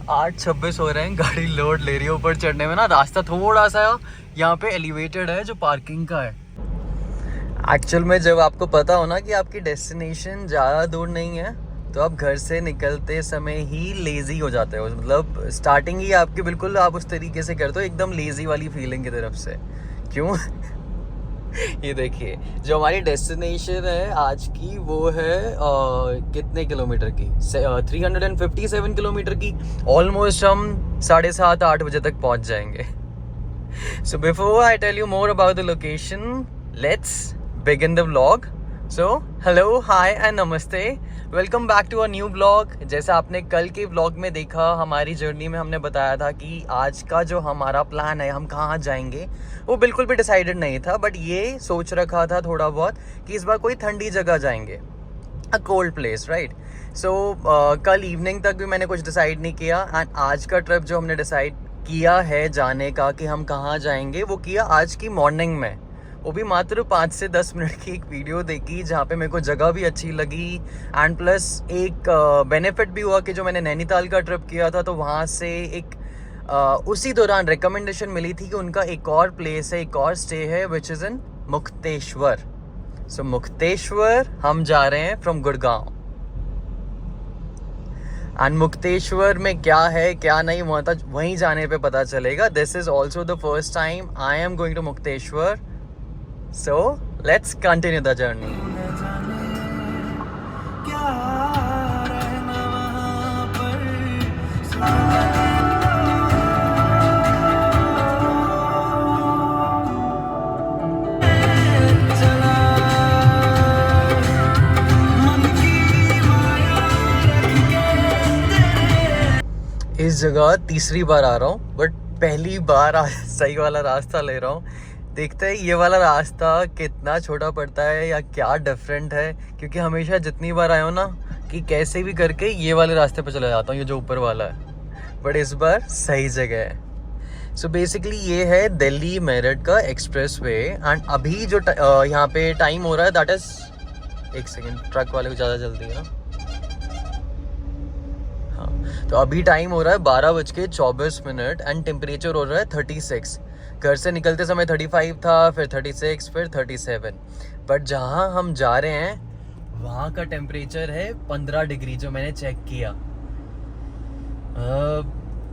8:26 हो रहे हैं, गाड़ी लोड ले रही है। ऊपर चढ़ने में ना रास्ता थोड़ा सा यहाँ पे एलिवेटेड है जो पार्किंग का है। एक्चुअल में जब आपको पता हो ना कि आपकी डेस्टिनेशन ज़्यादा दूर नहीं है तो आप घर से निकलते समय ही लेज़ी हो जाते हो। मतलब स्टार्टिंग ही आपकी बिल्कुल आप उस तरीके से करते हो, एकदम लेज़ी वाली फीलिंग की तरफ से। क्यों? ये देखिए, जो हमारी डेस्टिनेशन है आज की वो है कितने किलोमीटर की? 357 किलोमीटर की। ऑलमोस्ट हम 7:30-8 बजे तक पहुंच जाएंगे। So before I tell you more about the location, let's begin the vlog. So hello, hi and namaste. Welcome back to a new vlog. जैसा आपने कल के vlog में देखा, हमारी जर्नी में हमने बताया था कि आज का जो हमारा प्लान है, हम कहाँ जाएंगे, वो बिल्कुल भी डिसाइडेड नहीं था। बट ये सोच रखा था थोड़ा बहुत कि इस बार कोई ठंडी जगह जाएंगे, अ कोल्ड प्लेस, राइट। सो कल इवनिंग तक भी मैंने कुछ डिसाइड नहीं किया। एंड आज का ट्रिप जो हमने डिसाइड किया है जाने का कि हम कहाँ जाएंगे, वो किया आज की मॉर्निंग में। वो भी मात्र 5 से 10 मिनट की एक वीडियो देखी जहाँ पे मेरे को जगह भी अच्छी लगी। एंड प्लस एक बेनिफिट भी हुआ कि जो मैंने नैनीताल का ट्रिप किया था तो वहाँ से एक उसी दौरान रिकमेंडेशन मिली थी कि उनका एक और प्लेस है, एक और स्टे है, विच इज़ इन मुक्तेश्वर। सो मुक्तेश्वर हम जा रहे हैं फ्रॉम गुड़गांव। एंड मुक्तेश्वर में क्या है क्या नहीं वहीं जाने पे पता चलेगा। This is also the first time I am going to Mukteshwar. So let's continue the journey. इस जगह तीसरी बार आ रहा हूँ, बट पहली बार सही वाला रास्ता ले रहा हूँ। देखते हैं ये वाला रास्ता कितना छोटा पड़ता है या क्या डिफरेंट है, क्योंकि हमेशा जितनी बार आया हूँ ना कि कैसे भी करके ये वाले रास्ते पे चला जाता हूँ, ये जो ऊपर वाला है। बट इस बार सही जगह है। सो बेसिकली ये है दिल्ली मेरठ का एक्सप्रेस वे। एंड अभी जो यहाँ पे टाइम हो रहा है दैट इज, एक सेकेंड, ट्रक वाले को ज़्यादा जल्दी है ना। हाँ, तो अभी टाइम हो रहा है 12:24 एंड टेम्परेचर हो रहा है 36। घर से निकलते समय 35 था, फिर 36, फिर 37। बट जहाँ हम जा रहे हैं वहाँ का टेम्परेचर है 15 डिग्री, जो मैंने चेक किया।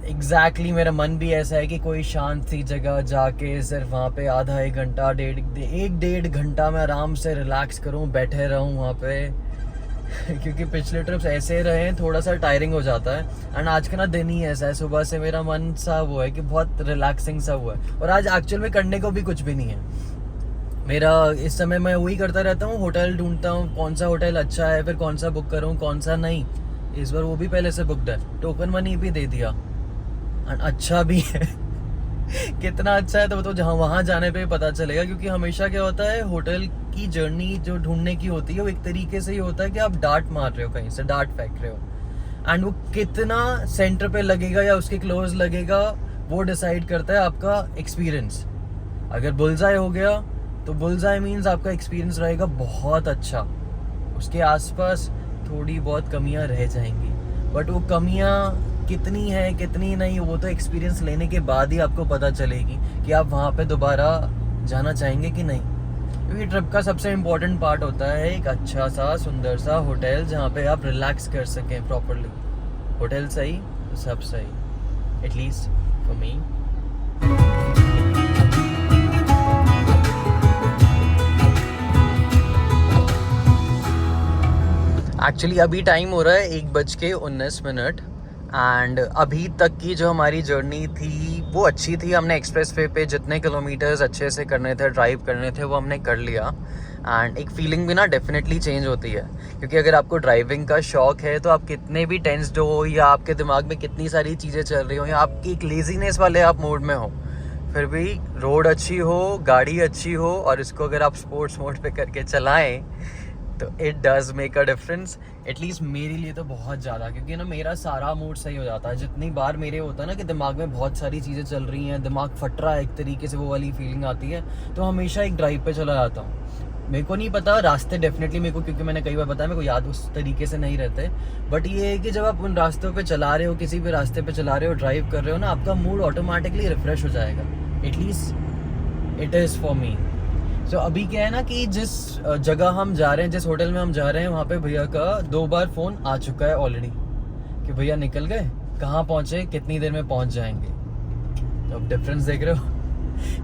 एग्जैक्टली मेरा मन भी ऐसा है कि कोई शांत सी जगह जाके सिर्फ वहाँ पे आधा एक घंटा, एक डेढ़ घंटा में आराम से रिलैक्स करूँ, बैठे रहूँ वहाँ पे। क्योंकि पिछले ट्रिप्स ऐसे रहे हैं, थोड़ा सा टायरिंग हो जाता है। एंड आज का ना दिन ही ऐसा है, सुबह से मेरा मन सा वो है कि बहुत रिलैक्सिंग सा हुआ है। और आज एक्चुअल में करने को भी कुछ भी नहीं है मेरा। इस समय मैं वही करता रहता हूँ, होटल ढूंढता हूँ, कौन सा होटल अच्छा है, फिर कौन सा बुक करूँ, कौन सा नहीं। इस बार वो भी पहले से बुकड है, टोकन मनी भी दे दिया। एंड अच्छा भी है। कितना अच्छा है तो जहाँ वहाँ जाने पे पता चलेगा। क्योंकि हमेशा क्या होता है, होटल की जर्नी जो ढूंढने की होती है वो एक तरीके से ही होता है कि आप डार्ट मार रहे हो, कहीं से डार्ट फेंक रहे हो। एंड वो कितना सेंटर पे लगेगा या उसके क्लोज लगेगा वो डिसाइड करता है आपका एक्सपीरियंस। अगर बुलजाई हो गया तो बुलजाई मीन्स आपका एक्सपीरियंस रहेगा बहुत अच्छा। उसके आसपास थोड़ी बहुत कमियां रह जाएंगी, बट वो कमियां कितनी है कितनी नहीं वो तो एक्सपीरियंस लेने के बाद ही आपको पता चलेगी कि आप वहाँ पे दोबारा जाना चाहेंगे कि नहीं। क्योंकि ट्रिप का सबसे इम्पोर्टेंट पार्ट होता है एक अच्छा सा सुंदर सा होटल जहाँ पे आप रिलैक्स कर सकें प्रॉपरली। होटल सही तो सब सही, एटलीस्ट फॉर मी। एक्चुअली अभी टाइम हो रहा है 1:19 एंड अभी तक की जो हमारी जर्नी थी वो अच्छी थी। हमने एक्सप्रेस वे पे जितने किलोमीटर्स अच्छे से करने थे, ड्राइव करने थे, वो हमने कर लिया। एंड एक फीलिंग भी ना डेफिनेटली चेंज होती है। क्योंकि अगर आपको ड्राइविंग का शौक है तो आप कितने भी टेंस्ड हो या आपके दिमाग में कितनी सारी चीज़ें चल रही हो या आपकी एक लेजीनेस वाले आप मूड में हो, फिर भी रोड अच्छी हो, गाड़ी अच्छी हो और इसको अगर आप स्पोर्ट्स मोड पे करके चलाएं तो it does make a difference. At least मेरे लिए तो बहुत ज़्यादा, क्योंकि ना मेरा सारा मूड सही हो जाता है। जितनी बार मेरे होता है ना कि दिमाग में बहुत सारी चीज़ें चल रही हैं, दिमाग फट रहा है, एक तरीके से वो वाली फीलिंग आती है, तो हमेशा एक ड्राइव पे चला जाता हूँ। मेरे को नहीं पता रास्ते डेफिनेटली मेरे को, क्योंकि मैंने कई बार बताया मेरे को याद उस तरीके से नहीं रहते, बट ये है कि जब आप उन रास्तों पे चला रहे हो, किसी भी रास्ते पे चला रहे हो, ड्राइव कर रहे हो ना, आपका मूड ऑटोमेटिकली रिफ्रेश हो जाएगा। At least it is for me. So अभी क्या है ना कि जिस जगह हम जा रहे हैं, जिस होटल में हम जा रहे हैं, वहाँ पे भैया का 2 बार फ़ोन आ चुका है ऑलरेडी कि भैया निकल गए, कहाँ पहुँचे, कितनी देर में पहुँच जाएंगे। तो अब डिफरेंस देख रहे हो।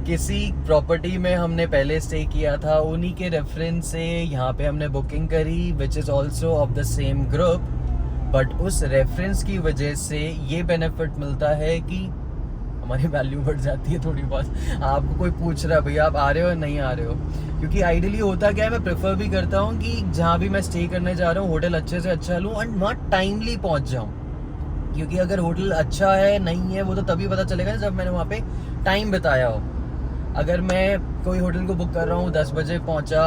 किसी प्रॉपर्टी में हमने पहले स्टे किया था, उन्हीं के रेफरेंस से यहाँ पे हमने बुकिंग करी, which is also of the same group, but उस रेफरेंस की वजह से ये बेनिफिट मिलता है कि हमारी वैल्यू बढ़ जाती है थोड़ी बहुत। आपको कोई पूछ रहा है भैया आप आ रहे हो या नहीं आ रहे हो, क्योंकि आइडियली होता क्या है, मैं प्रेफर भी करता हूँ कि जहाँ भी मैं स्टे करने जा रहा हूँ होटल अच्छे से अच्छा लूँ एंड नॉट टाइमली पहुँच जाऊँ, क्योंकि अगर होटल अच्छा है नहीं है वो तो तभी पता चलेगा जब मैंने वहाँ पे टाइम बिताया हो। अगर मैं कोई होटल को बुक कर रहा हूँ 10 बजे पहुँचा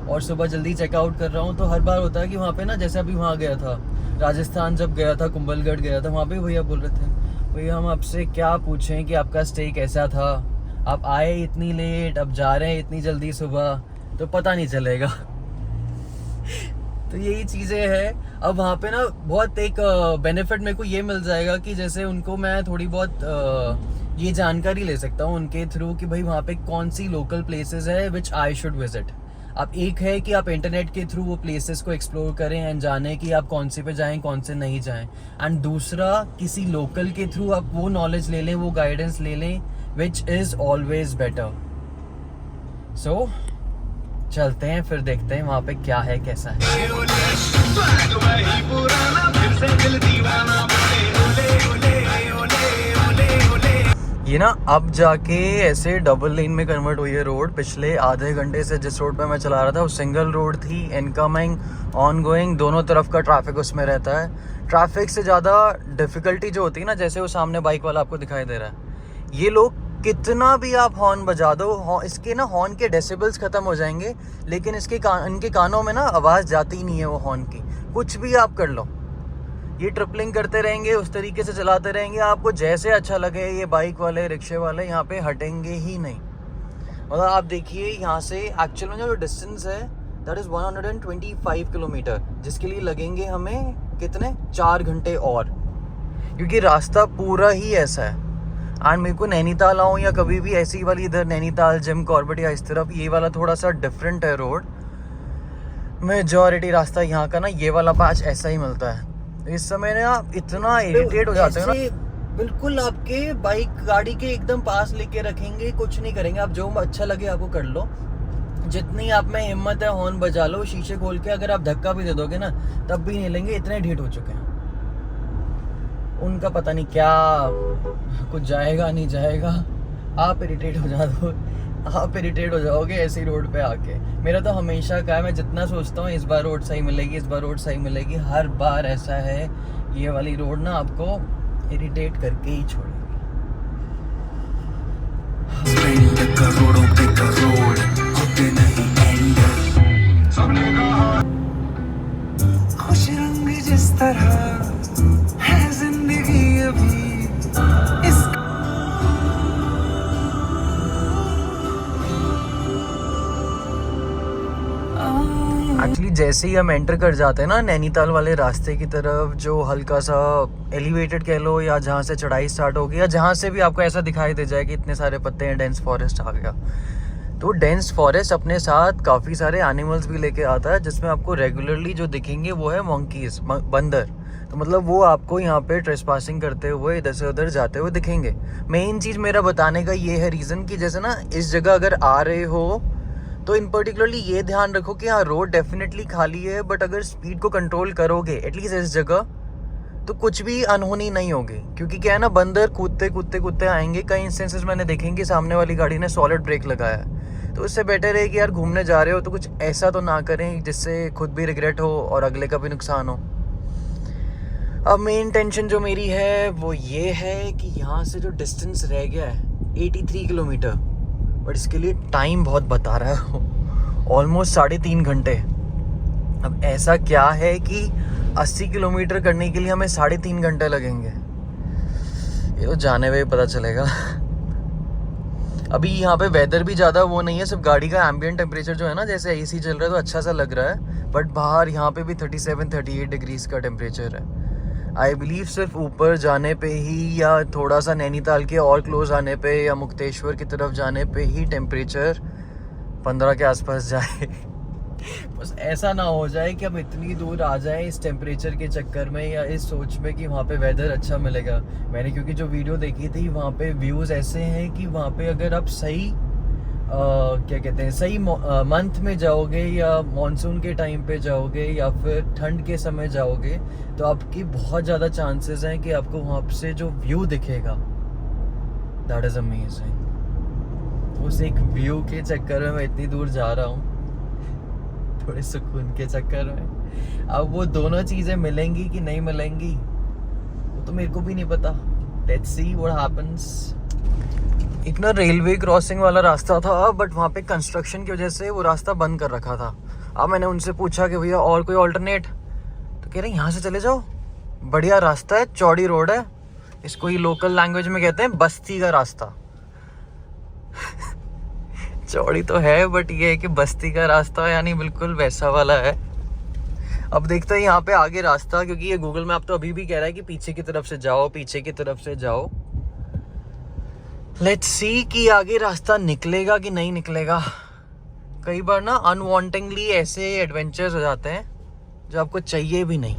और सुबह जल्दी चेकआउट कर रहा हूँ, तो हर बार होता है कि वहाँ पे ना, जैसे अभी वहाँ गया था राजस्थान, जब गया था कुंभलगढ़ गया था, वहाँ पे भैया बोल रहे थे भैया हम आपसे क्या पूछें कि आपका स्टे कैसा था, आप आए इतनी लेट, अब जा रहे हैं इतनी जल्दी सुबह, तो पता नहीं चलेगा। तो यही चीज़ें हैं। अब वहाँ पे ना बहुत एक बेनिफिट मेरे को ये मिल जाएगा कि जैसे उनको मैं थोड़ी बहुत ये जानकारी ले सकता हूँ उनके थ्रू कि भाई वहाँ पे कौन सी लोकल प्लेसेस है विच आई शुड विजिट। अब एक है कि आप इंटरनेट के थ्रू वो प्लेसेस को एक्सप्लोर करें एंड जाने कि आप कौन से पे जाएं कौन से नहीं जाएं, एंड दूसरा किसी लोकल के थ्रू आप वो नॉलेज ले लें, वो गाइडेंस ले लें, विच इज़ ऑलवेज बेटर। सो चलते हैं फिर देखते हैं वहाँ पे क्या है कैसा है। ये ना अब जाके ऐसे डबल लेन में कन्वर्ट हुई है रोड। पिछले आधे घंटे से जिस रोड पे मैं चला रहा था वो सिंगल रोड थी, इनकमिंग ऑन गोइंग दोनों तरफ का ट्रैफिक उसमें रहता है। ट्रैफिक से ज़्यादा डिफ़िकल्टी जो होती है ना, जैसे वो सामने बाइक वाला आपको दिखाई दे रहा है, ये लोग कितना भी आप हॉर्न बजा दो, इसके ना हॉर्न के डेसिबल्स ख़त्म हो जाएंगे, लेकिन इनके कानों में ना आवाज़ जाती ही नहीं है वो हॉर्न की। कुछ भी आप कर लो, ये ट्रिपलिंग करते रहेंगे, उस तरीके से चलाते रहेंगे, आपको जैसे अच्छा लगे। ये बाइक वाले रिक्शे वाले यहाँ पे हटेंगे ही नहीं। मतलब आप देखिए यहाँ से एक्चुअल में जो डिस्टेंस है दैट इज़ 125 किलोमीटर, जिसके लिए लगेंगे हमें कितने 4 घंटे और, क्योंकि रास्ता पूरा ही ऐसा है। एंड मेरे को नैनीताल आऊँ या कभी भी ऐसी वाली इधर नैनीताल जिम कॉर्बेट या इस तरफ, ये वाला थोड़ा सा डिफरेंट है रोड। मेजॉरिटी रास्ता यहाँ का ना ये वाला पैच ऐसा ही मिलता है। इस समय ना इतना इरिटेट हो जाते हैं ना, बिल्कुल आपके बाइक गाड़ी के एकदम पास लेके रखेंगे, कुछ नहीं करेंगे। आप जो अच्छा लगे आपको कर लो, जितनी आप में हिम्मत है हॉर्न बजा लो, शीशे खोल के। अगर आप धक्का भी दे दोगे ना तब भी नहीं लेंगे, इतने ढीठ हो चुके हैं। उनका पता नहीं क्या कुछ जाएगा नहीं जाएगा। आप इरिटेट हो जाओगे ऐसी रोड पे आके। मेरा तो हमेशा का है, मैं जितना सोचता हूँ इस बार रोड सही मिलेगी, इस बार रोड सही मिलेगी, हर बार ऐसा है। ये वाली रोड ना आपको इरिटेट करके ही छोड़ेगी। करोड़ों पे करोड़ होते नहीं एंड, खुश रंग जिस तरह है जिंदगी अभी इस। एक्चुअली जैसे ही हम एंटर कर जाते हैं ना नैनीताल वाले रास्ते की तरफ, जो हल्का सा एलिवेटेड कह लो या जहाँ से चढ़ाई स्टार्ट होगी या जहाँ से भी आपको ऐसा दिखाई दे जाए कि इतने सारे पत्ते हैं, डेंस फॉरेस्ट आ गया, तो डेंस फॉरेस्ट अपने साथ काफ़ी सारे एनिमल्स भी लेके आता है, जिसमें आपको रेगुलरली जो दिखेंगे वो है मंकीज़, बंदर। तो मतलब वो आपको यहाँ पे ट्रेसपासिंग करते हुए इधर से उधर जाते हुए दिखेंगे। मेन चीज़ मेरा बताने का ये है रीज़न कि जैसे ना इस जगह अगर आ रहे हो तो इन पर्टिकुलरली ये ध्यान रखो कि हाँ रोड डेफिनेटली खाली है, बट अगर स्पीड को कंट्रोल करोगे एटलीस्ट इस जगह, तो कुछ भी अनहोनी नहीं होगी। क्योंकि क्या है ना, बंदर कूदते आएंगे। कई इंस्टेंसेस मैंने देखेंगे सामने वाली गाड़ी ने सॉलिड ब्रेक लगाया है, तो उससे बेटर है कि यार घूमने जा रहे हो तो कुछ ऐसा तो ना करें जिससे खुद भी रिग्रेट हो और अगले का भी नुकसान हो। अब मेन टेंशन जो मेरी है वो ये है कि यहाँ से जो डिस्टेंस रह गया है 83 किलोमीटर, बट इसके लिए टाइम बहुत बता रहा है, ऑलमोस्ट 3.5 घंटे। अब ऐसा क्या है कि 80 किलोमीटर करने के लिए हमें 3.5 घंटे लगेंगे, ये तो जाने में पता चलेगा। अभी यहाँ पे वेदर भी ज़्यादा वो नहीं है, सिर्फ गाड़ी का एम्बिएंट टेम्परेचर जो है ना, जैसे एसी चल रहा है तो अच्छा सा लग रहा है, बट बाहर यहाँ पे भी 37-38 डिग्रीज का टेम्परेचर है। आई बिलीव सिर्फ ऊपर जाने पे ही या थोड़ा सा नैनीताल के और क्लोज आने पे या मुक्तेश्वर की तरफ जाने पे ही टेम्परेचर 15 के आसपास जाए। बस ऐसा ना हो जाए कि हम इतनी दूर आ जाएं इस टेम्परेचर के चक्कर में या इस सोच में कि वहाँ पे वेदर अच्छा मिलेगा। मैंने क्योंकि जो वीडियो देखी थी वहाँ पे व्यूज़ ऐसे हैं कि वहाँ पे अगर आप सही क्या कहते हैं सही मंथ में जाओगे या मॉनसून के टाइम पे जाओगे या फिर ठंड के समय जाओगे तो आपकी बहुत ज़्यादा चांसेस हैं कि आपको वहाँ से जो व्यू दिखेगा दैट इज़ अमेजिंग। उस एक व्यू के चक्कर में मैं इतनी दूर जा रहा हूँ, थोड़े सुकून के चक्कर में। अब वो दोनों चीज़ें मिलेंगी कि नहीं मिलेंगी वो तो मेरे को भी नहीं पता। Let's see what happens. एक ना रेलवे क्रॉसिंग वाला रास्ता था, बट वहाँ पे कंस्ट्रक्शन की वजह से वो रास्ता बंद कर रखा था। अब मैंने उनसे पूछा कि भैया और कोई ऑल्टरनेट, तो कह रहे हैं यहाँ से चले जाओ, बढ़िया रास्ता है, चौड़ी रोड है, इसको ही लोकल लैंग्वेज में कहते हैं बस्ती का रास्ता। चौड़ी तो है बट ये है कि बस्ती का रास्ता यानी बिल्कुल वैसा वाला है। अब देखते हैं यहाँ पे आगे रास्ता, क्योंकि ये गूगल मैप तो अभी भी कह रहा है कि पीछे की तरफ से जाओ, पीछे की तरफ से जाओ। लेट्स सी कि आगे रास्ता निकलेगा कि नहीं निकलेगा। कई बार ना अनवांटेडली ऐसे एडवेंचर्स हो जाते हैं जो आपको चाहिए भी नहीं।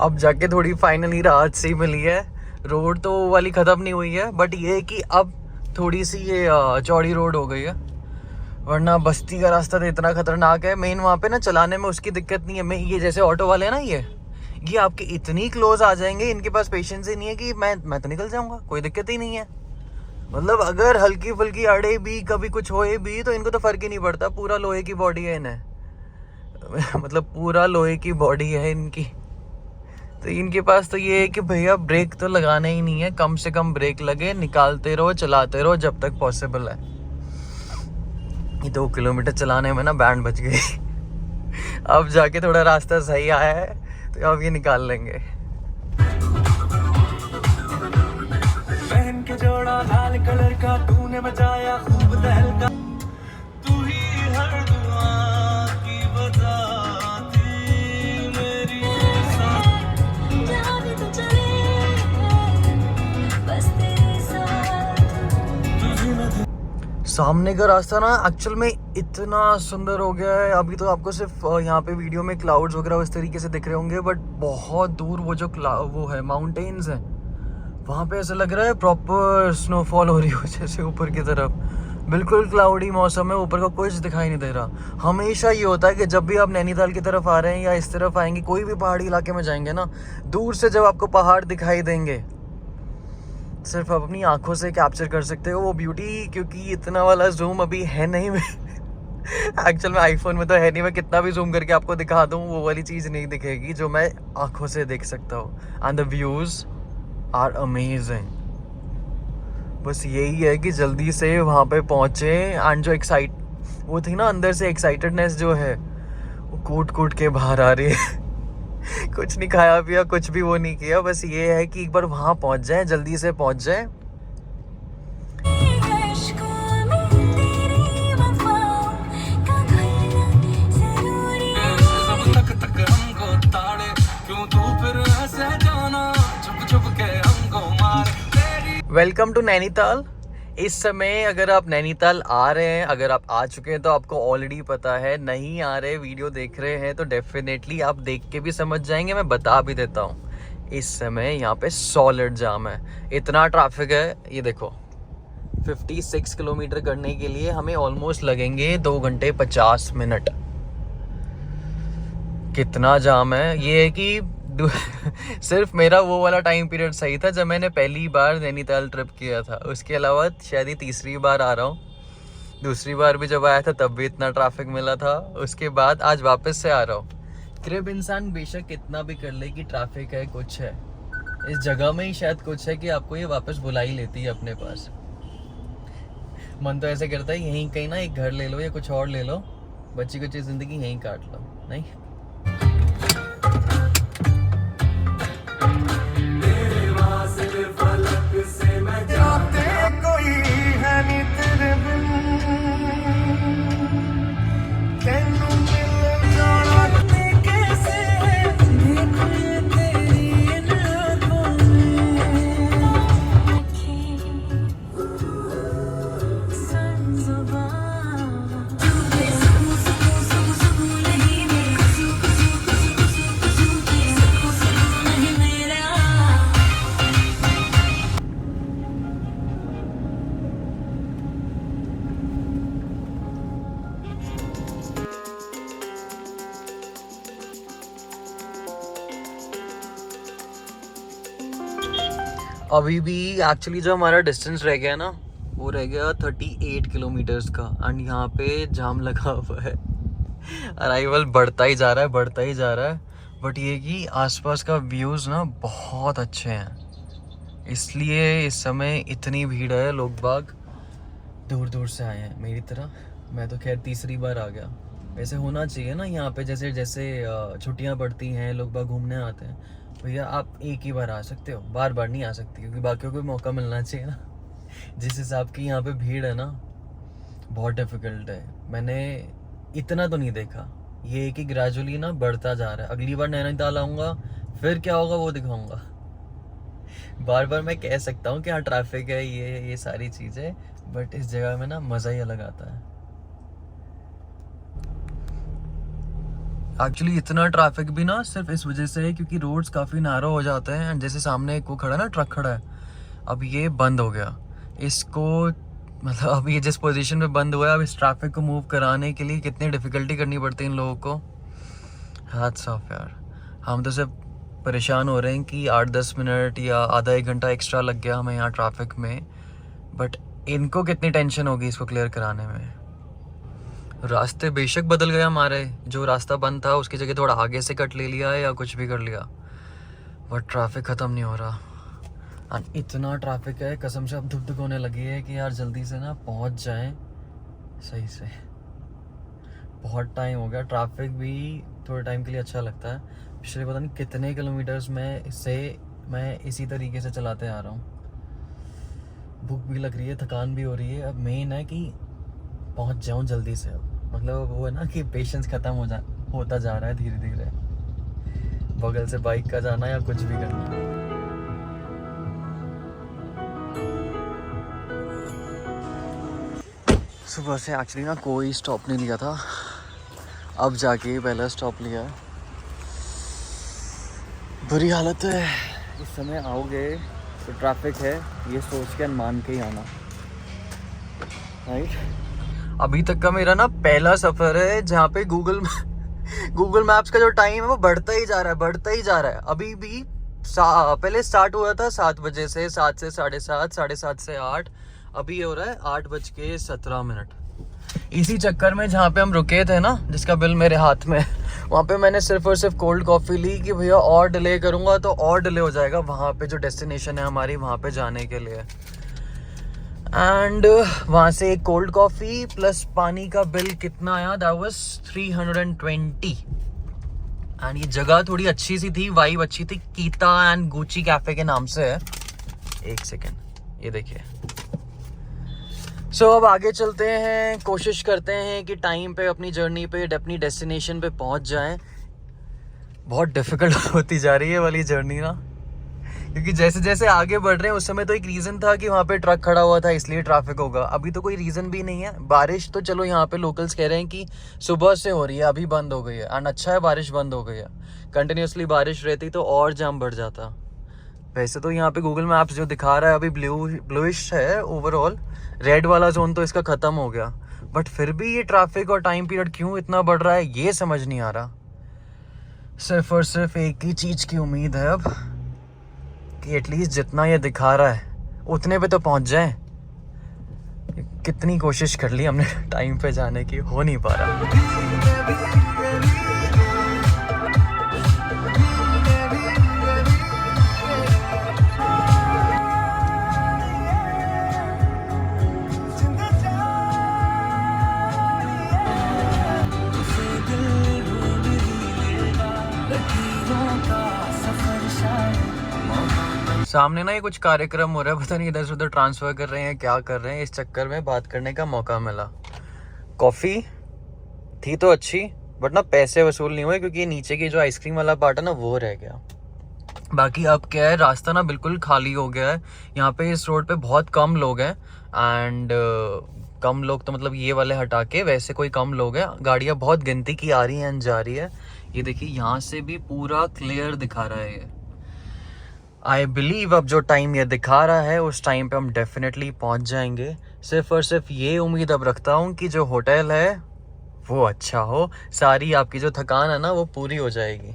अब जाके थोड़ी फाइनली राहत सी मिली है। रोड तो वो वाली ख़त्म नहीं हुई है, बट ये है कि अब थोड़ी सी ये चौड़ी रोड हो गई है, वरना बस्ती का रास्ता तो इतना खतरनाक है। मेन वहाँ पे ना चलाने में उसकी दिक्कत नहीं है। मैं ये जैसे ऑटो वाले हैं ना, ये आपके इतनी क्लोज आ जाएंगे, इनके पास पेशेंस ही नहीं है कि मैं तो निकल जाऊँगा, कोई दिक्कत ही नहीं है। मतलब अगर हल्की फुल्की अड़े भी, कभी कुछ होए भी, तो इनको तो फर्क ही नहीं पड़ता। पूरा लोहे की बॉडी है इन्हें। मतलब पूरा लोहे की बॉडी है इनकी, तो इनके पास तो ये है कि भैया ब्रेक तो लगाना ही नहीं है, कम से कम ब्रेक लगे, निकालते रहो, चलाते रहो जब तक पॉसिबल है। ये 2 किलोमीटर चलाने में ना बैंड बज गई। अब जाके थोड़ा रास्ता सही आया है तो अब ये निकाल लेंगे। के जोड़ा लाल कलर का तूने बजाया खूब तहलका, तू ही हर दुआ की वजह थी मेरी साथ, जहाँ भी तू चले बस तेरे साथ तुझे मैं। सामने का रास्ता ना एक्चुअल में इतना सुंदर हो गया है। अभी तो आपको सिर्फ यहाँ पे वीडियो में क्लाउड्स वगैरह इस तरीके से दिख रहे होंगे, बट बहुत दूर वो जो वो है माउंटेन्स हैं, वहाँ पे ऐसा लग रहा है प्रॉपर स्नोफॉल हो रही हो जैसे ऊपर की तरफ। बिल्कुल क्लाउडी मौसम है, ऊपर का कुछ दिखाई नहीं दे रहा। हमेशा ये होता है कि जब भी आप नैनीताल की तरफ आ रहे हैं या इस तरफ आएंगे, कोई भी पहाड़ी इलाके में जाएंगे ना, दूर से जब आपको पहाड़ दिखाई देंगे, सिर्फ आप अपनी आंखों से कैप्चर कर सकते हो वो ब्यूटी, क्योंकि इतना वाला जूम अभी है नहीं। एक्चुअल में आईफोन में तो है नहीं, मैं कितना भी जूम करके आपको दिखा दूँ वो वाली चीज़ नहीं दिखेगी जो मैं आंखों से देख सकता हूँ। And the views are amazing. बस यही है कि जल्दी से वहाँ पे पहुँचे। एंड जो वो थी ना अंदर से एक्साइटेडनेस जो है वो कूट कूट के बाहर आ रही है। कुछ नहीं खाया पिया, कुछ भी वो नहीं किया, बस ये है कि एक बार वहाँ पहुँच जाए, जल्दी से पहुँच जाए। Welcome to Nainital. इस समय अगर आप नैनीताल आ रहे हैं, अगर आप आ चुके हैं तो आपको ऑलरेडी पता है, नहीं आ रहे वीडियो देख रहे हैं तो डेफिनेटली आप देख के भी समझ जाएंगे। मैं बता भी देता हूँ, इस समय यहाँ पे सॉलिड जाम है, इतना ट्रैफिक है। ये देखो 56 किलोमीटर करने के लिए हमें ऑलमोस्ट लगेंगे 2 घंटे 50 मिनट। कितना जाम है। ये है कि सिर्फ मेरा वो वाला टाइम पीरियड सही था जब मैंने पहली बार नैनीताल ट्रिप किया था, उसके अलावा शायद ही तीसरी बार आ रहा हूँ। दूसरी बार भी जब आया था तब भी इतना ट्रैफिक मिला था, उसके बाद आज वापस से आ रहा हूँ। क्रिब इंसान बेशक कितना भी कर ले कि ट्रैफिक है, कुछ है इस जगह में ही शायद कुछ है कि आपको ये वापस बुला ही लेती है अपने पास। मन तो ऐसे करता है यहीं कहीं ना एक घर ले लो या कुछ और ले लो, बच्ची कुछ जिंदगी यहीं काट लो। नहीं कोई है नहीं तेरे अभी भी एक्चुअली जो हमारा डिस्टेंस रह गया ना, वो रह गया 38 किलोमीटर्स का, एंड यहाँ पे जाम लगा हुआ है। अराइवल बढ़ता ही जा रहा है, बढ़ता ही जा रहा है। बट ये कि आसपास का व्यूज़ ना बहुत अच्छे हैं, इसलिए इस समय इतनी भीड़ है। लोग बाग दूर दूर से आए हैं मेरी तरह। मैं तो खैर तीसरी बार आ गया। वैसे होना चाहिए ना यहाँ पे, जैसे जैसे छुट्टियाँ पड़ती हैं, लोग बाग घूमने आते हैं। भैया आप एक ही बार आ सकते हो, बार बार नहीं आ सकती, क्योंकि बाकियों को मौका मिलना चाहिए ना। जिस हिसाब की यहाँ पे भीड़ है ना, बहुत डिफिकल्ट है। मैंने इतना तो नहीं देखा। ये कि ग्रेजुअली ना बढ़ता जा रहा है। अगली बार नैनीताल आऊँगा, फिर क्या होगा वो दिखाऊंगा। बार बार मैं कह सकता हूँ कि हाँ ट्रैफिक है, ये सारी चीज़ें, बट इस जगह में ना मज़ा ही अलग आता है। एक्चुअली इतना ट्रैफिक भी ना सिर्फ इस वजह से है क्योंकि रोड्स काफ़ी नैरो हो जाते हैं। एंड जैसे सामने एक वो खड़ा है ना, ट्रक खड़ा है, अब ये बंद हो गया। इसको मतलब अब ये जिस पोजीशन पे बंद हुआ है, अब इस ट्रैफिक को मूव कराने के लिए कितनी डिफ़िकल्टी करनी पड़ती है इन लोगों को। हाथ साफ यार, हम तो सिर्फ परेशान हो रहे हैं कि 8-10 मिनट या आधा एक घंटा एक्स्ट्रा लग गया हमें यहाँ ट्रैफिक में, बट इनको कितनी टेंशन होगी इसको क्लियर कराने में। रास्ते बेशक बदल गए हमारे, जो रास्ता बंद था उसकी जगह थोड़ा आगे से कट ले लिया है या कुछ भी कर लिया, बट ट्रैफिक ख़त्म नहीं हो रहा। और इतना ट्रैफिक है, कसम से अब धुक धुक होने लगी है कि यार जल्दी से ना पहुंच जाएं सही से। बहुत टाइम हो गया। ट्रैफिक भी थोड़े टाइम के लिए अच्छा लगता है। पिछले पता नहीं कितने किलोमीटर्स में मैं इसी तरीके से चलाते आ रहा हूँ। भूख भी लग रही है, थकान भी हो रही है। अब मेन है कि पहुंच जाऊं जल्दी से। अब मतलब वो है ना कि पेशेंस खत्म होता जा रहा है धीरे धीरे। बगल से बाइक का जाना या कुछ भी करना। सुबह से एक्चुअली ना कोई स्टॉप नहीं लिया था, अब जाके पहला स्टॉप लिया है। बुरी हालत है। इस समय आओगे तो ट्रैफिक है ये सोच के मान के ही आना, राइट। अभी तक का मेरा ना पहला सफ़र है जहाँ पे गूगल मैप्स का जो टाइम है वो बढ़ता ही जा रहा है, बढ़ता ही जा रहा है। अभी भी पहले स्टार्ट हुआ था 7 बजे से, 7 से 7:30, 7:30 से 8, अभी ये हो रहा है 8:17। इसी चक्कर में जहाँ पे हम रुके थे ना, जिसका बिल मेरे हाथ में, वहाँ पे मैंने सिर्फ और सिर्फ कोल्ड कॉफ़ी ली कि भैया और डिले करूँगा तो और डिले हो जाएगा वहाँ पे जो डेस्टिनेशन है हमारी, वहाँ पे जाने के लिए। एंड वहाँ से एक कोल्ड कॉफ़ी प्लस पानी का बिल कितना आया, दैट वाज 320। एंड ये जगह थोड़ी अच्छी सी थी, वाइब अच्छी थी। कीता एंड गुची कैफ़े के नाम से है। एक सेकेंड, ये देखिए। सो अब आगे चलते हैं, कोशिश करते हैं कि टाइम पे अपनी जर्नी पे, अपनी डेस्टिनेशन पे पहुंच जाएं। बहुत डिफ़िकल्ट होती जा रही है वाली जर्नी ना, क्योंकि जैसे जैसे आगे बढ़ रहे हैं, उस समय तो एक रीज़न था कि वहाँ पे ट्रक खड़ा हुआ था इसलिए ट्रैफिक होगा। अभी तो कोई रीज़न भी नहीं है। बारिश तो चलो यहाँ पे लोकल्स कह रहे हैं कि सुबह से हो रही है, अभी बंद हो गई है। एंड अच्छा है बारिश बंद हो गई है। कंटिन्यूसली बारिश रहती तो और जाम बढ़ जाता। वैसे तो यहाँ पे गूगल मैप्स जो दिखा रहा है अभी ब्लूइश है ओवरऑल, रेड वाला जोन तो इसका ख़त्म हो गया, बट फिर भी ये ट्रैफिक और टाइम पीरियड क्यों इतना बढ़ रहा है ये समझ नहीं आ रहा। सिर्फ और सिर्फ एक ही चीज़ की उम्मीद है अब कि एटलीस्ट जितना ये दिखा रहा है उतने पे तो पहुँच जाए। कितनी कोशिश कर ली हमने टाइम पे जाने की, हो नहीं पा रहा। सामने ना ये कुछ कार्यक्रम हो रहा है, पता नहीं इधर से उधर ट्रांसफ़र कर रहे हैं, क्या कर रहे हैं। इस चक्कर में बात करने का मौका मिला। कॉफ़ी थी तो अच्छी, बट ना पैसे वसूल नहीं हुए क्योंकि नीचे की जो आइसक्रीम वाला पार्ट है ना वो रह गया। बाकी अब क्या है, रास्ता ना बिल्कुल खाली हो गया है। यहाँ पे इस रोड पे बहुत कम लोग हैं। एंड कम लोग तो मतलब ये वाले हटा के वैसे कोई कम लोग हैं। गाड़ियाँ बहुत गिनती की आ रही हैं, जा रही है। ये देखिए यहाँ से भी पूरा क्लियर दिखा रहा है ये। आई बिलीव अब जो टाइम ये दिखा रहा है उस टाइम पे हम डेफिनेटली पहुंच जाएंगे। सिर्फ और सिर्फ ये उम्मीद अब रखता हूँ कि जो होटल है वो अच्छा हो, सारी आपकी जो थकान है ना वो पूरी हो जाएगी।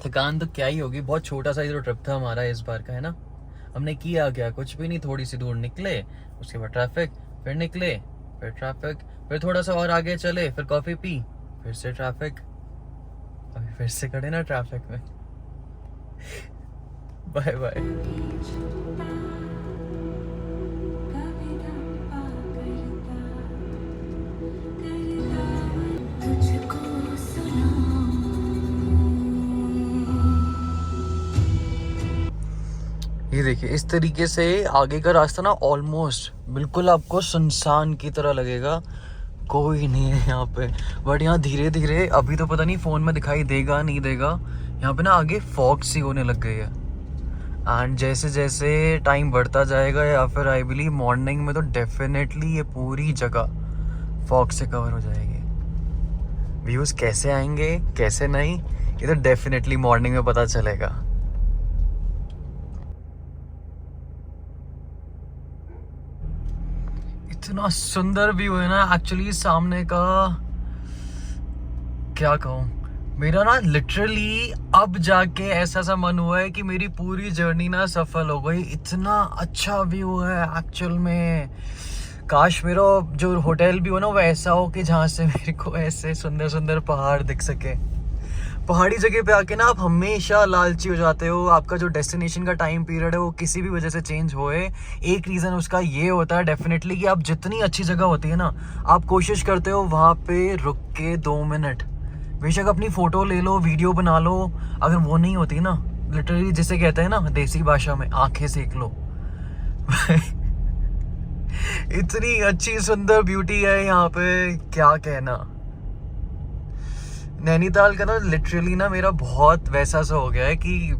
थकान तो क्या ही होगी, बहुत छोटा सा जो ट्रिप था हमारा इस बार का, है ना। हमने किया क्या, कुछ भी नहीं। थोड़ी सी दूर निकले, उसके बाद ट्रैफिक, फिर निकले, फिर ट्रैफिक, फिर थोड़ा सा और आगे चले, फिर कॉफी पी, फिर से ट्रैफिक, अभी फिर से खड़े ना ट्रैफिक में। Bye bye. ये देखिए, इस तरीके से आगे का रास्ता ना ऑलमोस्ट बिल्कुल आपको सुनसान की तरह लगेगा, कोई नहीं है यहाँ पे। बट यहाँ धीरे धीरे, अभी तो पता नहीं फ़ोन में दिखाई देगा नहीं देगा, यहाँ पे ना आगे फॉग सी होने लग गई है। एंड जैसे जैसे टाइम बढ़ता जाएगा, या फिर आई बिलीव मॉर्निंग में, तो डेफिनेटली ये पूरी जगह फॉग से कवर हो जाएगी। व्यूज़ कैसे आएंगे कैसे नहीं, ये तो डेफिनेटली मॉर्निंग में पता चलेगा। इतना सुंदर व्यू है ना एक्चुअली सामने का, क्या कहूँ। मेरा ना लिटरली अब जाके ऐसा सा मन हुआ है कि मेरी पूरी जर्नी ना सफल हो गई। इतना अच्छा व्यू है एक्चुअल में। काश मेरा जो होटल भी हो ना वो ऐसा हो कि जहाँ से मेरे को ऐसे सुंदर सुंदर पहाड़ दिख सके। पहाड़ी जगह पे आके ना आप हमेशा लालची हो जाते हो। आपका जो डेस्टिनेशन का टाइम पीरियड है वो किसी भी वजह से चेंज होए, एक रीज़न उसका ये होता है डेफिनेटली कि आप जितनी अच्छी जगह होती है ना, आप कोशिश करते हो वहाँ पे रुक के 2 मिनट बेशक अपनी फ़ोटो ले लो, वीडियो बना लो। अगर वो नहीं होती ना, लिटरली जिसे कहते हैं ना देसी भाषा में, आंखें सेक लो। इतनी अच्छी सुंदर ब्यूटी है यहाँ पे, क्या कहना। नैनीताल का ना लिटरली ना मेरा बहुत वैसा सा हो गया है कि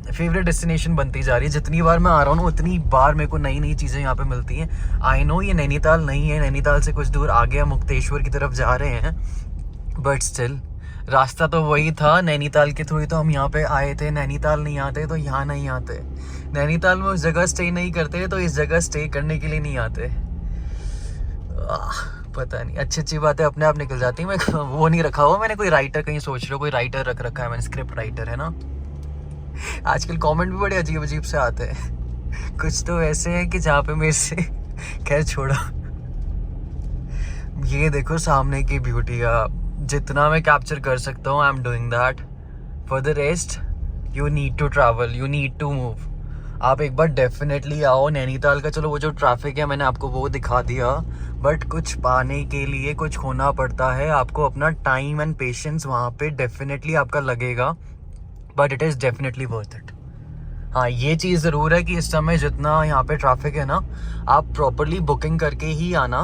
फेवरेट डेस्टिनेशन बनती जा रही है। जितनी बार मैं आ रहा हूँ ना, उतनी बार मेरे को नई नई चीज़ें यहाँ पे मिलती हैं। आई नो ये नैनीताल नहीं है, नैनीताल से कुछ दूर आगे हम मुक्तेश्वर की तरफ जा रहे हैं, बट स्टिल रास्ता तो वही था। नैनीताल के थ्रू ही तो हम यहाँ पे आए थे। नैनीताल नहीं आते तो यहाँ नहीं आते। नैनीताल में उस जगह स्टे नहीं करते तो इस जगह स्टे करने के लिए नहीं आते। पता नहीं, अच्छी अच्छी बातें अपने आप निकल जाती हैं। मैं वो नहीं रखा हुआ मैंने, कोई राइटर कहीं सोच रहे हो, कोई राइटर रख रखा है मैंने, स्क्रिप्ट राइटर है ना। आजकल कमेंट भी बड़े अजीब अजीब से आते हैं। कुछ तो ऐसे हैं कि जहाँ पे मेरे से खैर छोड़ा। ये देखो सामने की ब्यूटी का, जितना मैं कैप्चर कर सकता हूँ I am doing that. For the rest you need to travel, you need to move. आप एक बार डेफिनेटली आओ नैनीताल का। चलो वो जो ट्रैफिक है मैंने आपको वो दिखा दिया, बट कुछ पाने के लिए कुछ खोना पड़ता है। आपको अपना टाइम एंड पेशेंस वहाँ पे डेफिनेटली आपका लगेगा, but it is definitely worth it. हाँ, ये चीज़ ज़रूर है कि इस समय जितना यहाँ पे ट्रैफिक है ना, आप प्रॉपरली बुकिंग करके ही आना।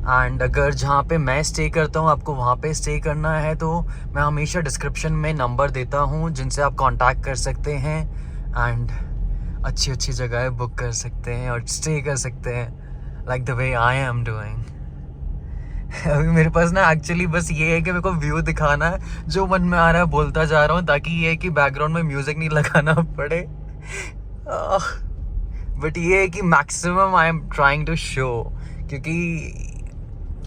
एंड अगर जहाँ पे मैं स्टे करता हूँ आपको वहाँ पे स्टे करना है, तो मैं हमेशा डिस्क्रिप्शन में नंबर देता हूँ जिनसे आप कांटेक्ट कर सकते हैं एंड अच्छी अच्छी जगह बुक कर सकते हैं और स्टे कर सकते हैं, like the way I am doing. अभी मेरे पास ना एक्चुअली बस ये है कि मेरे को व्यू दिखाना है, जो मन में आ रहा है बोलता जा रहा हूँ, ताकि ये है कि बैकग्राउंड में म्यूज़िक नहीं लगाना पड़े। बट ये है कि maximum I am trying to show, क्योंकि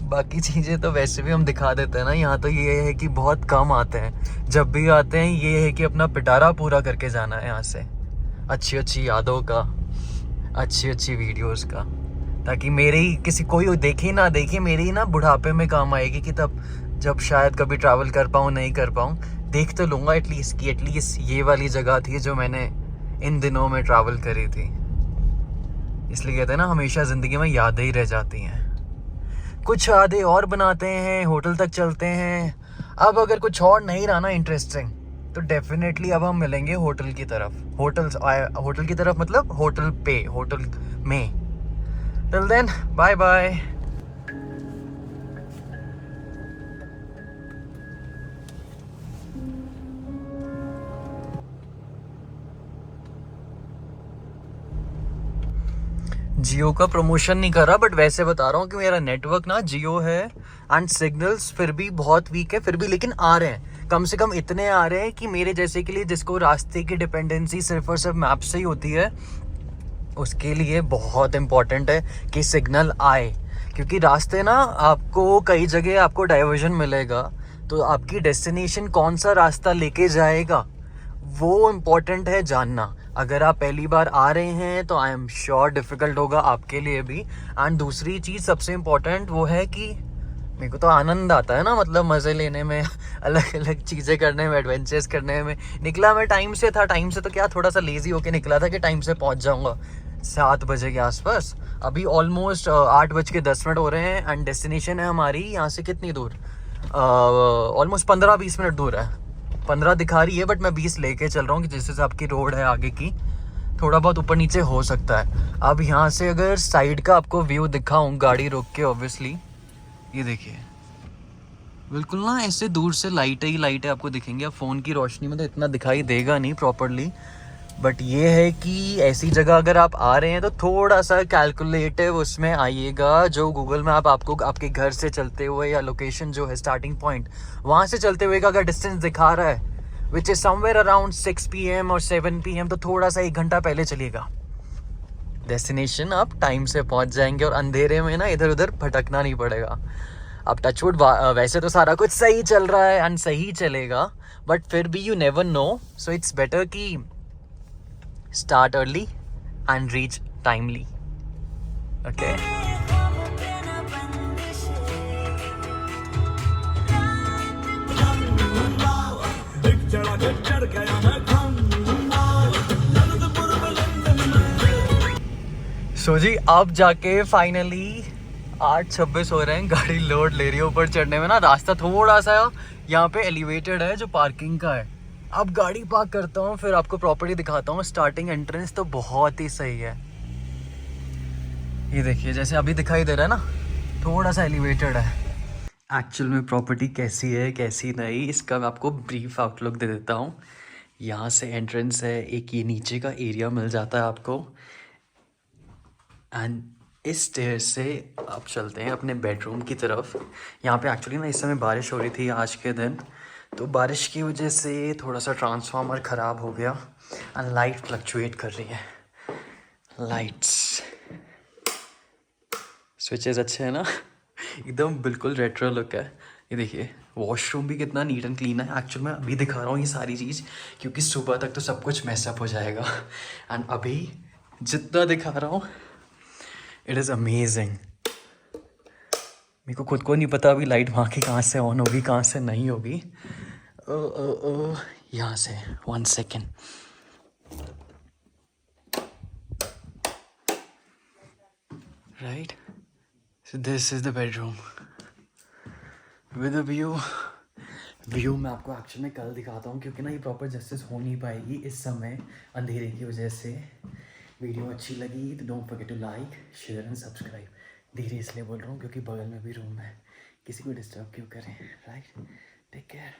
बाकी चीज़ें तो वैसे भी हम दिखा देते हैं ना। यहाँ तो ये है कि बहुत कम आते हैं, जब भी आते हैं ये है कि अपना पिटारा पूरा करके जाना है यहाँ से, अच्छी अच्छी यादों का, अच्छी अच्छी वीडियोस का, ताकि मेरे ही किसी कोई देखे ना देखे, मेरे ही ना बुढ़ापे में काम आएगी कि तब जब शायद कभी ट्रैवल कर पाऊँ नहीं कर पाऊँ, देख तो लूँगा एटलीस्ट कि एटलीस्ट ये वाली जगह थी जो मैंने इन दिनों में ट्रैवल करी थी। इसलिए कहते हैं ना हमेशा ज़िंदगी में यादें ही रह जाती हैं। कुछ यादें और बनाते हैं, होटल तक चलते हैं। अब अगर कुछ और नहीं रहा ना इंटरेस्टिंग, तो डेफिनेटली अब हम मिलेंगे होटल की तरफ। होटल की तरफ मतलब होटल में। Till then bye bye. Jio का प्रमोशन नहीं कर रहा, बट वैसे बता रहा हूँ कि मेरा नेटवर्क ना जियो है एंड सिग्नल्स फिर भी बहुत वीक है, फिर भी लेकिन आ रहे हैं। कम से कम इतने आ रहे हैं कि मेरे जैसे के लिए, जिसको रास्ते की डिपेंडेंसी सिर्फ और सिर्फ मैप से ही होती है, उसके लिए बहुत इम्पॉर्टेंट है कि सिग्नल आए। क्योंकि रास्ते ना आपको कई जगह आपको डाइवर्जन मिलेगा, तो आपकी डेस्टिनेशन कौन सा रास्ता लेके जाएगा वो इम्पॉर्टेंट है जानना। अगर आप पहली बार आ रहे हैं तो आई एम श्योर डिफ़िकल्ट होगा आपके लिए भी। एंड दूसरी चीज़ सबसे इम्पोर्टेंट वो है कि मेरे को तो आनंद आता है ना, मतलब मज़े लेने में, अलग अलग चीज़ें करने में, एडवेंचर्स करने में। निकला मैं टाइम से था, टाइम से तो क्या, थोड़ा सा लेज़ी होके निकला था कि टाइम से पहुंच जाऊंगा 7 बजे के आसपास। अभी ऑलमोस्ट 8:10 हो रहे हैं एंड डेस्टिनेशन है हमारी यहाँ से कितनी दूर, ऑलमोस्ट 15-20 मिनट दूर है। 15 दिखा रही है बट मैं 20 लेके चल रहा हूँ कि जिस हिसाब की रोड है आगे की, थोड़ा बहुत ऊपर नीचे हो सकता है। अब यहाँ से अगर साइड का आपको व्यू दिखाऊँ गाड़ी रोक के, ऑब्वियसली ये देखिए बिल्कुल ना ऐसे दूर से लाइटें ही लाइटें आपको दिखेंगी। अब फ़ोन की रोशनी में तो इतना दिखाई देगा नहीं प्रॉपरली, बट ये है कि ऐसी जगह अगर आप आ रहे हैं तो थोड़ा सा कैलकुलेटिव उसमें आइएगा। जो गूगल मैप आपको आपके घर से चलते हुए या लोकेशन जो है स्टार्टिंग पॉइंट वहाँ से चलते हुए का अगर डिस्टेंस दिखा रहा है which is somewhere around 6 PM और 7 PM, तो थोड़ा सा 1 घंटा पहले चलिएगा। डेस्टिनेशन आप टाइम से पहुँच जाएंगे और अंधेरे में ना इधर उधर भटकना नहीं पड़ेगा। अब टचवुड वैसे तो सारा कुछ सही चल रहा है एंड सही चलेगा, बट फिर भी you never know, so it's better कि start early and reach timely. Okay. सो जी अब जाके फाइनली 8:26 हो रहे हैं, गाड़ी लोड ले रही है। ऊपर चढ़ने में ना रास्ता थोड़ा सा यहाँ पे एलिवेटेड है जो पार्किंग का है। अब गाड़ी पार्क करता हूँ फिर आपको प्रॉपर्टी दिखाता हूँ। स्टार्टिंग एंट्रेंस तो बहुत ही सही है, ये देखिए जैसे अभी दिखाई दे रहा है ना, थोड़ा सा एलिवेटेड है। एक्चुअल में प्रॉपर्टी कैसी है कैसी नहीं इसका मैं आपको ब्रीफ आउटलुक दे देता हूँ। यहाँ से एंट्रेंस है, एक ये नीचे का एरिया मिल जाता है आपको एंड इस स्टेयर से आप चलते हैं अपने बेडरूम की तरफ। यहाँ पे एक्चुअली ना इस समय बारिश हो रही थी आज के दिन, तो बारिश की वजह से थोड़ा सा ट्रांसफार्मर ख़राब हो गया एंड लाइट फ्लक्चुएट कर रही है। लाइट्स स्विचेस अच्छे हैं ना एकदम बिल्कुल रेट्रो लुक है। ये देखिए वॉशरूम भी कितना नीट एंड क्लीन है। एक्चुअल में अभी दिखा रहा हूँ ये सारी चीज़ क्योंकि सुबह तक तो सब कुछ मैसअप हो जाएगा एंड अभी जितना दिखा रहा हूँ इट इज़ अमेजिंग। मेरे को खुद को नहीं पता अभी लाइट वहाँ की कहाँ से ऑन होगी कहाँ से नहीं होगी। यहाँ से 1 second. Right, so this is the bedroom with a view मैं आपको एक्चुअल में कल दिखाता हूँ क्योंकि ना ये प्रॉपर जस्टिस हो नहीं पाएगी इस समय अंधेरे की वजह से। वीडियो अच्छी लगी तो don't forget to like share and subscribe. धीरे इसलिए बोल रहा हूँ क्योंकि बगल में भी रूम है, किसी को डिस्टर्ब क्यों करें। Right, take care.